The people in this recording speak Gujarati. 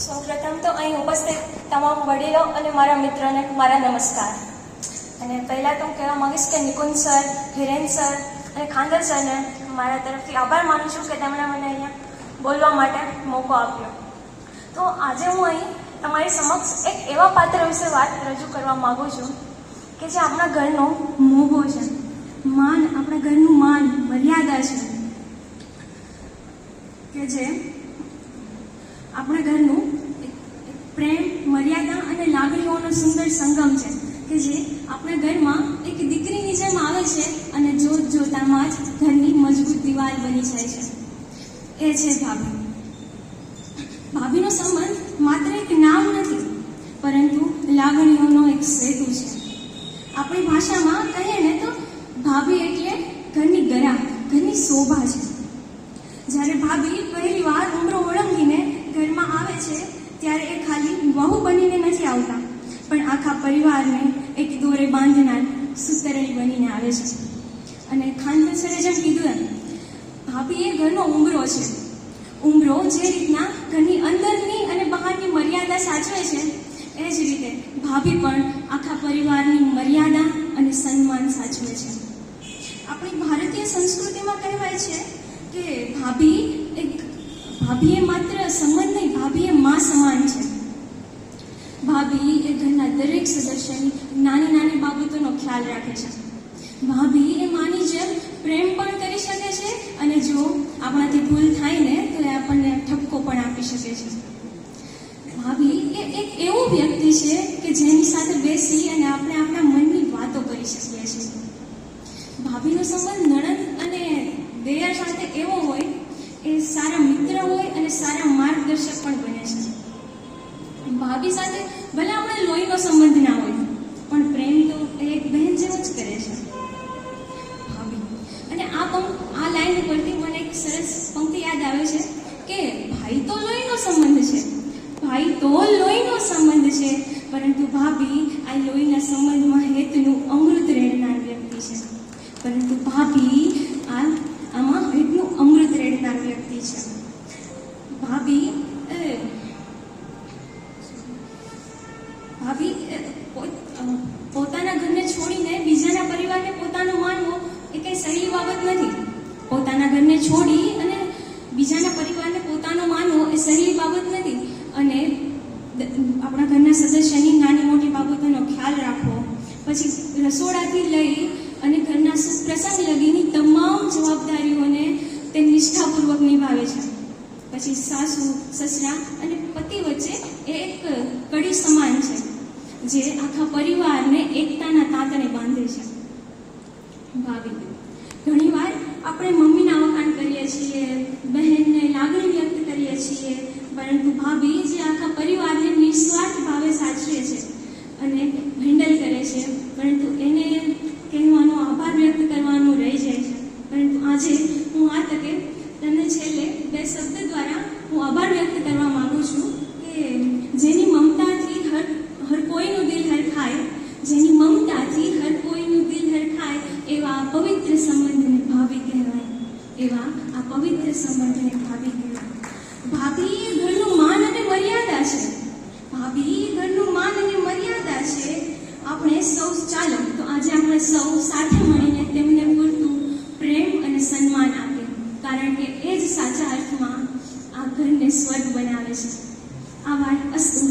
સૌપ્રથમ તો અહીં ઉપસ્થિત તમામ વડીલો અને મારા મિત્રોને મારા નમસ્કાર. અને પહેલાં તો હું કહેવા માગીશ કે નિકુંજ સર, હિરેન સર અને ખાંદર સરને મારા તરફથી આભાર માનું છું કે તેમણે મને અહીંયા બોલવા માટે મોકો આપ્યો. તો આજે હું અહીં તમારી સમક્ષ એક એવા પાત્ર વિશે વાત રજૂ કરવા માગું છું કે જે આપણા ઘરનો મોભો છે, માન, આપણા ઘરનું માન, મર્યાદા છે, કે જે આપણા ઘરનું પ્રેમ, મર્યાદા અને લાગણીઓનો સુંદર સંગમ છે, કે જે આપણા ઘરમાં એક દીકરીની જેમ આવે છે અને જોત જોતામાં જ ઘરની મજબૂત દિવાલ બની જાય છે. એ છે ભાભી. ભાભીનો સંબંધ માત્ર એક નામ નથી, પરંતુ લાગણીઓનો એક સેતુ છે. આપણી ભાષામાં કહીએ ને તો ભાભી એટલે ઘરની ગરા, ઘરની શોભા છે. જ્યારે ભાભી પહેલી વાર ઉમરો ઓળંગીને ઘરમાં આવે છે ત્યારે એ ખાલી વહુ બનીને નથી આવતા, પણ આખા પરિવારને એક દોરે બાંધનાર સુતરણી બનીને આવે છે. અને ખાનદાન સરે જેમ કીધું એમ ભાભી એ ઘરનો ઉમરો છે. ઉમરો જે રીતના ઘરની અંદરની અને બહારની મર્યાદા સાચવે છે, એ જ રીતે ભાભી પણ આખા પરિવારની મર્યાદા અને સન્માન સાચવે છે. આપણી ભારતીય સંસ્કૃતિમાં કહેવાય છે કે ભાભી એ માત્ર સંબંધ નહીં, ભાભી એ મા સમાન છે. ભાભી એ ઘરના દરેક સદસ્યની નાની નાની બાબતોનો ખ્યાલ રાખે છે. ભાભી એ માની જેમ પ્રેમ પણ કરી શકે છે અને જો આપણાથી ભૂલ થાય ને તો એ આપણને ઠપકો પણ આપી શકે છે. ભાભી એ એક એવું વ્યક્તિ છે કે જેની સાથે બેસી અને આપણે આપણા મનની વાતો કરી શકીએ છીએ. ભાભીનો સંબંધ નણંદ અને દેયર સાથે એવો હોય, એ સારા મિત્ર હોય અને સારા માર્ગદર્શક પણ બને છે. ભાભી સાથે ભલે આપણે લોહીનો સંબંધ ના હોય, પણ પ્રેમ તો એક બહેન જેવો જ કરે છે ભાભી. અને આ લાઈન ઉપરથી મને એક સરસ પંક્તિ યાદ આવે છે કે ભાઈ તો લોહીનો સંબંધ છે, ભાઈ તો લોહીનો સંબંધ છે, પરંતુ ભાભી આ લોહીના સંબંધમાં હેતનું અમૃત રેડનાર વ્યક્તિ છે. પરંતુ ભાભી આમાં હેતનું અમૃત રેડનાર વ્યક્તિ છે. ભાભી પોતાના ઘરને છોડીને બીજાના પરિવારને પોતાનું માનવું એ કંઈ સહેલી બાબત નથી. પોતાના ઘરને છોડી અને બીજાના પરિવારને પોતાનું માનવું એ સહેલી બાબત નથી. અને આપણા ઘરના સદસ્યની નાની મોટી બાબતોનો ખ્યાલ રાખવો, પછી રસોડાથી લઈ અને ઘરના પ્રસંગ લગીની તમામ જવાબદારીઓને તે નિષ્ઠાપૂર્વક નિભાવે છે. પછી સાસુ, સસરા અને પતિ વચ્ચે એક કડી સમાન છે, જે આખા પરિવારને એકતાના તાતણે બાંધે છે. ભાભી, ઘણીવાર આપણે મમ્મીના વખાણ કરીએ છીએ, બહેનને લાગણી વ્યક્ત કરીએ છીએ, પરંતુ ભાભી જે આખા પરિવારને નિસ્વાર્થ ભાવે સાચવે છે અને હેન્ડલ કરે છે, પરંતુ એને કહેવાનો, આભાર વ્યક્ત કરવાનું રહી જાય છે. પરંતુ આજે હું આ તકે તમને છેલ્લે બે શબ્દ દ્વારા હું આભાર વ્યક્ત કરવા માગું છું કે જેની મમતાથી હર કોઈનું દિલ હરખાય, જેની મમતાથી હર કોઈનું દિલ હરખાય, એવા આ પવિત્ર સંબંધને ભાભી કહેવાય, એવા આ પવિત્ર સંબંધને ભાભી કહેવાય. ભાભી એ ઘરનું માન અને મર્યાદા છે. ભાભી એ ઘરનું માન અને મર્યાદા છે. આપણે સૌ ચાલો તો આજે આપણે સૌ સાથે મળીને તેમને પૂરતું પ્રેમ અને સન્માન આપીએ, કારણ કે એ જ સાચા અર્થમાં આ ઘરને સ્વર્ગ બનાવે છે. આભાર. અસ્તુ.